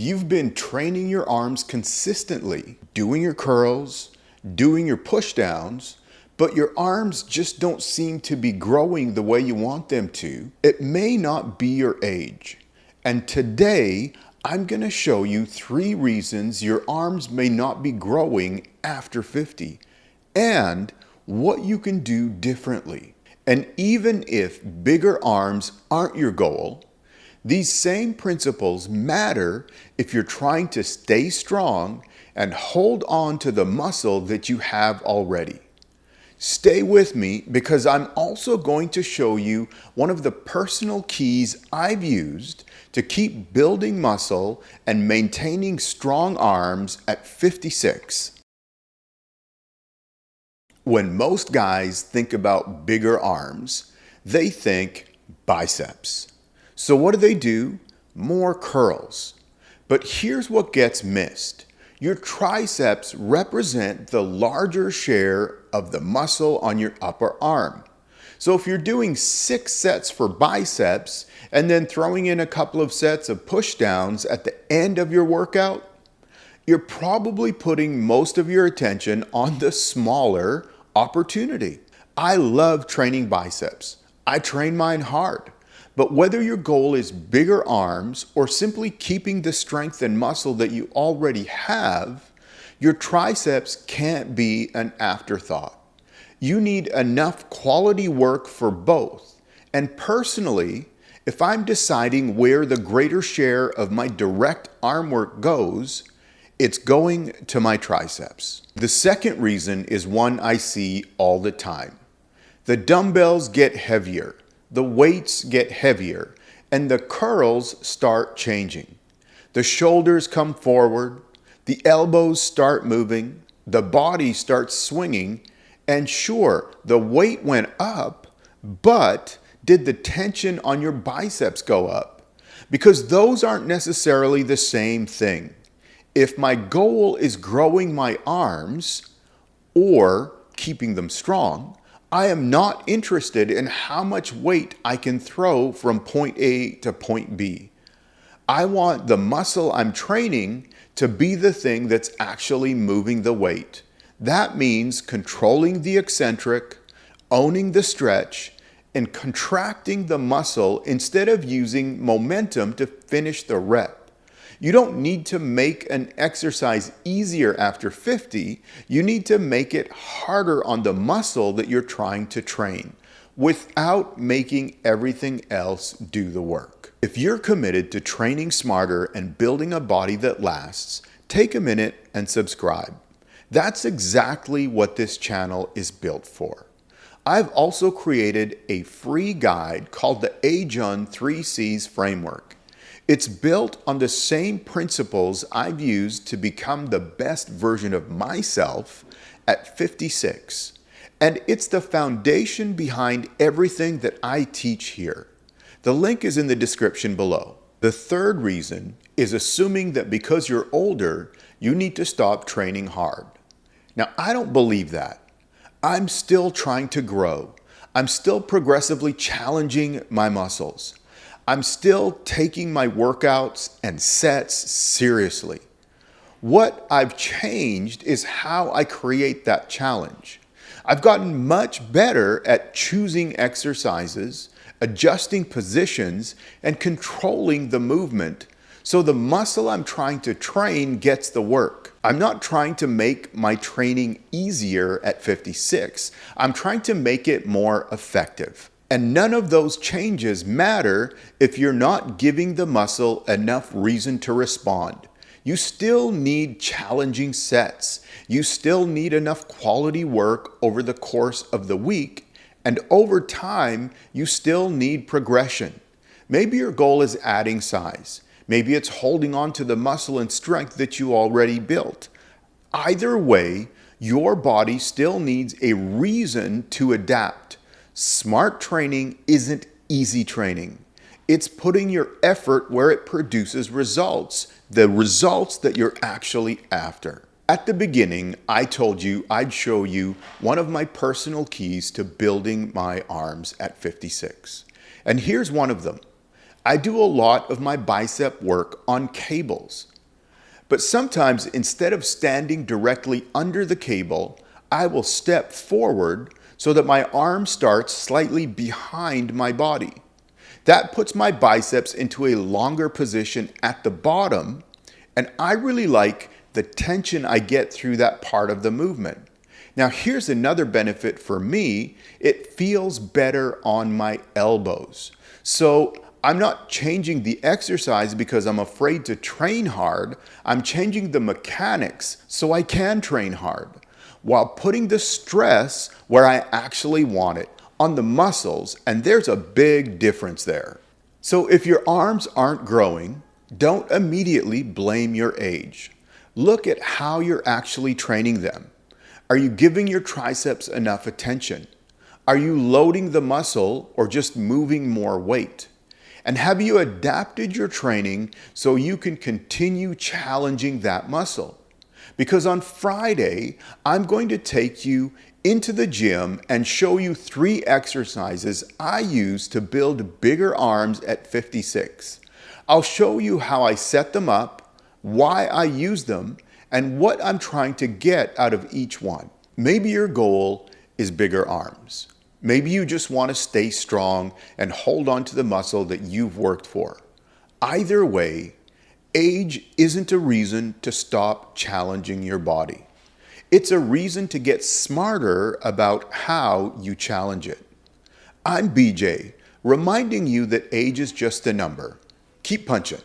You've been training your arms consistently, doing your curls, doing your push downs, but your arms just don't seem to be growing the way you want them to. It may not be your age. And today, I'm going to show you 3 reasons your arms may not be growing after 50 and what you can do differently. And even if bigger arms aren't your goal, these same principles matter if you're trying to stay strong and hold on to the muscle that you have already. Stay with me because I'm also going to show you one of the personal keys I've used to keep building muscle and maintaining strong arms at 56. When most guys think about bigger arms, they think biceps. So what do? More curls. But here's what gets missed. Your triceps represent the larger share of the muscle on your upper arm. So if you're doing 6 sets for biceps and then throwing in a couple of sets of push downs at the end of your workout, you're probably putting most of your attention on the smaller opportunity. I love training biceps. I train mine hard. But whether your goal is bigger arms or simply keeping the strength and muscle that you already have, your triceps can't be an afterthought. You need enough quality work for both. And personally, if I'm deciding where the greater share of my direct arm work goes, it's going to my triceps. The second reason is one I see all the time. The dumbbells get heavier. The weights get heavier and the curls start changing. The shoulders come forward, the elbows start moving, the body starts swinging, and sure, the weight went up, but did the tension on your biceps go up? Because those aren't necessarily the same thing. If my goal is growing my arms or keeping them strong, I am not interested in how much weight I can throw from point A to point B. I want the muscle I'm training to be the thing that's actually moving the weight. That means controlling the eccentric, owning the stretch, and contracting the muscle instead of using momentum to finish the rep. You don't need to make an exercise easier after 50. You need to make it harder on the muscle that you're trying to train without making everything else do the work. If you're committed to training smarter and building a body that lasts, take a minute and subscribe. That's exactly what this channel is built for. I've also created a free guide called the AJUN 3 C's framework. It's built on the same principles I've used to become the best version of myself at 56. And it's the foundation behind everything that I teach here. The link is in the description below. The third reason is assuming that because you're older, you need to stop training hard. Now, I don't believe that. I'm still trying to grow. I'm still progressively challenging my muscles. I'm still taking my workouts and sets seriously. What I've changed is how I create that challenge. I've gotten much better at choosing exercises, adjusting positions, and controlling the movement so the muscle I'm trying to train gets the work. I'm not trying to make my training easier at 56. I'm trying to make it more effective. And none of those changes matter if you're not giving the muscle enough reason to respond. You still need challenging sets. You still need enough quality work over the course of the week. And over time, you still need progression. Maybe your goal is adding size. Maybe it's holding on to the muscle and strength that you already built. Either way, your body still needs a reason to adapt. Smart training isn't easy training. It's putting your effort where it produces results, the results that you're actually after. At the beginning, I told you I'd show you one of my personal keys to building my arms at 56. And here's one of them. I do a lot of my bicep work on cables. But sometimes instead of standing directly under the cable, I will step forward so that my arm starts slightly behind my body. That puts my biceps into a longer position at the bottom, and I really like the tension I get through that part of the movement. Now here's another benefit for me. It feels better on my elbows. So I'm not changing the exercise because I'm afraid to train hard. I'm changing the mechanics so I can train hard, while putting the stress where I actually want it, on the muscles, and there's a big difference there. So if your arms aren't growing, don't immediately blame your age. Look at how you're actually training them. Are you giving your triceps enough attention? Are you loading the muscle or just moving more weight? And have you adapted your training so you can continue challenging that muscle? Because on Friday, I'm going to take you into the gym and show you 3 exercises I use to build bigger arms at 56. I'll show you how I set them up, why I use them, and what I'm trying to get out of each one. Maybe your goal is bigger arms. Maybe you just want to stay strong and hold on to the muscle that you've worked for. Either way, age isn't a reason to stop challenging your body. It's a reason to get smarter about how you challenge it. I'm BJ, reminding you that age is just a number. Keep punching.